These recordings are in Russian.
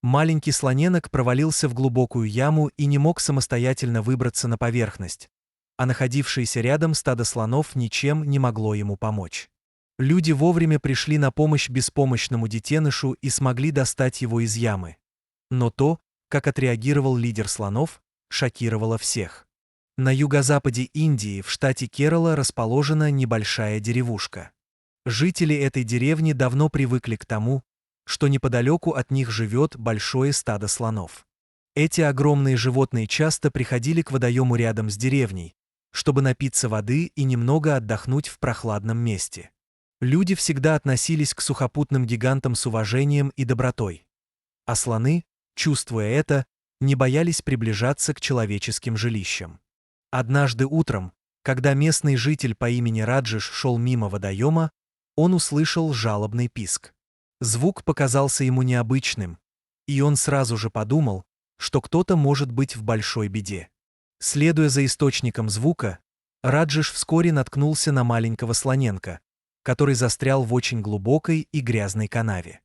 Маленький слоненок провалился в глубокую яму и не мог самостоятельно выбраться на поверхность, а находившееся рядом стадо слонов ничем не могло ему помочь. Люди вовремя пришли на помощь беспомощному детенышу и смогли достать его из ямы. Но то, как отреагировал лидер слонов, шокировало всех. На юго-западе Индии, в штате Керала, расположена небольшая деревушка. Жители этой деревни давно привыкли к тому, что неподалеку от них живет большое стадо слонов. Эти огромные животные часто приходили к водоему рядом с деревней, чтобы напиться воды и немного отдохнуть в прохладном месте. Люди всегда относились к сухопутным гигантам с уважением и добротой. А слоны, чувствуя это, не боялись приближаться к человеческим жилищам. Однажды утром, когда местный житель по имени Раджеш шел мимо водоема, он услышал жалобный писк. Звук показался ему необычным, и он сразу же подумал, что кто-то может быть в большой беде. Следуя за источником звука, Раджеш вскоре наткнулся на маленького слоненка, который застрял в очень глубокой и грязной канаве.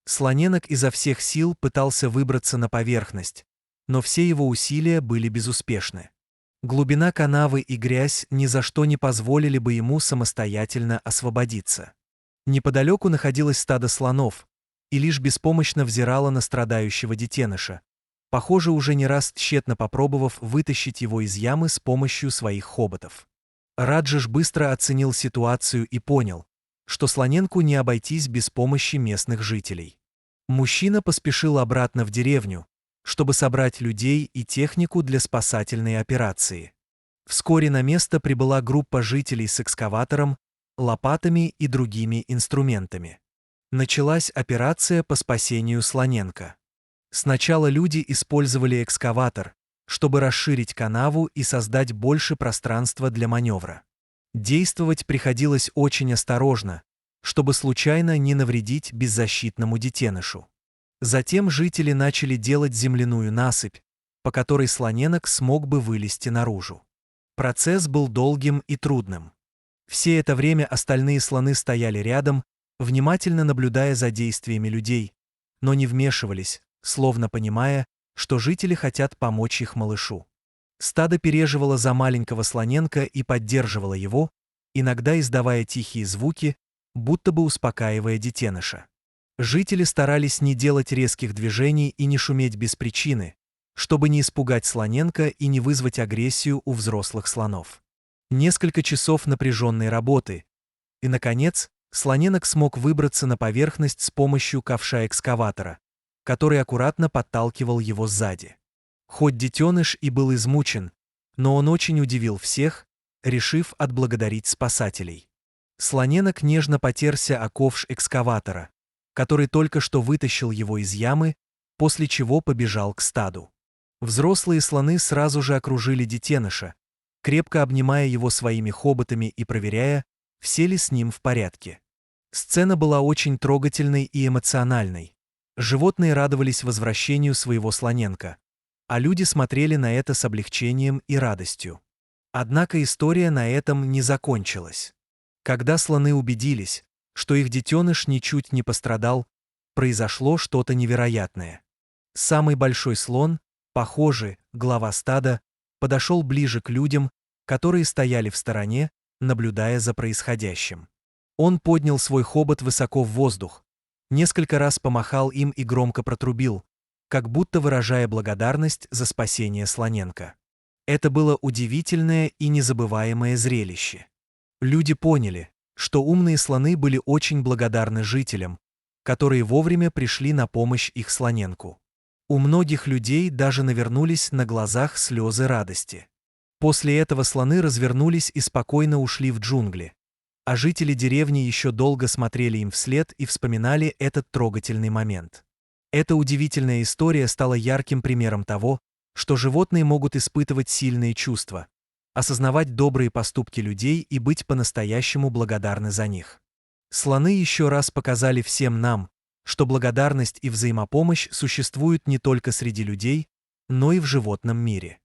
Слоненок изо всех сил пытался выбраться на поверхность, но все его усилия были безуспешны. Глубина канавы и грязь ни за что не позволили бы ему самостоятельно освободиться. Неподалеку находилось стадо слонов, и лишь беспомощно взирало на страдающего детеныша, похоже, уже не раз тщетно попробовав вытащить его из ямы с помощью своих хоботов. Раджеш быстро оценил ситуацию и понял, что слоненку не обойтись без помощи местных жителей. Мужчина поспешил обратно в деревню, чтобы собрать людей и технику для спасательной операции. Вскоре на место прибыла группа жителей с экскаватором, лопатами и другими инструментами. Началась операция по спасению слоненка. Сначала люди использовали экскаватор, чтобы расширить канаву и создать больше пространства для маневра. Действовать приходилось очень осторожно, чтобы случайно не навредить беззащитному детенышу. Затем жители начали делать земляную насыпь, по которой слоненок смог бы вылезти наружу. Процесс был долгим и трудным. Все это время остальные слоны стояли рядом, внимательно наблюдая за действиями людей, но не вмешивались, словно понимая, что жители хотят помочь их малышу. Стадо переживало за маленького слоненка и поддерживало его, иногда издавая тихие звуки, будто бы успокаивая детеныша. Жители старались не делать резких движений и не шуметь без причины, чтобы не испугать слоненка и не вызвать агрессию у взрослых слонов. Несколько часов напряженной работы, и, наконец, слоненок смог выбраться на поверхность с помощью ковша экскаватора, который аккуратно подталкивал его сзади. Хоть детеныш и был измучен, но он очень удивил всех, решив отблагодарить спасателей. Слоненок нежно потерся о ковш экскаватора, который только что вытащил его из ямы, после чего побежал к стаду. Взрослые слоны сразу же окружили детеныша, крепко обнимая его своими хоботами и проверяя, все ли с ним в порядке. Сцена была очень трогательной и эмоциональной. Животные радовались возвращению своего слоненка, а люди смотрели на это с облегчением и радостью. Однако история на этом не закончилась. Когда слоны убедились, что их детеныш ничуть не пострадал, произошло что-то невероятное. Самый большой слон, похоже, глава стада, подошел ближе к людям, которые стояли в стороне, наблюдая за происходящим. Он поднял свой хобот высоко в воздух, несколько раз помахал им и громко протрубил, как будто выражая благодарность за спасение слоненка. Это было удивительное и незабываемое зрелище. Люди поняли, что умные слоны были очень благодарны жителям, которые вовремя пришли на помощь их слоненку. У многих людей даже навернулись на глазах слезы радости. После этого слоны развернулись и спокойно ушли в джунгли, а жители деревни еще долго смотрели им вслед и вспоминали этот трогательный момент. Эта удивительная история стала ярким примером того, что животные могут испытывать сильные чувства, осознавать добрые поступки людей и быть по-настоящему благодарны за них. Слоны еще раз показали всем нам, что благодарность и взаимопомощь существуют не только среди людей, но и в животном мире.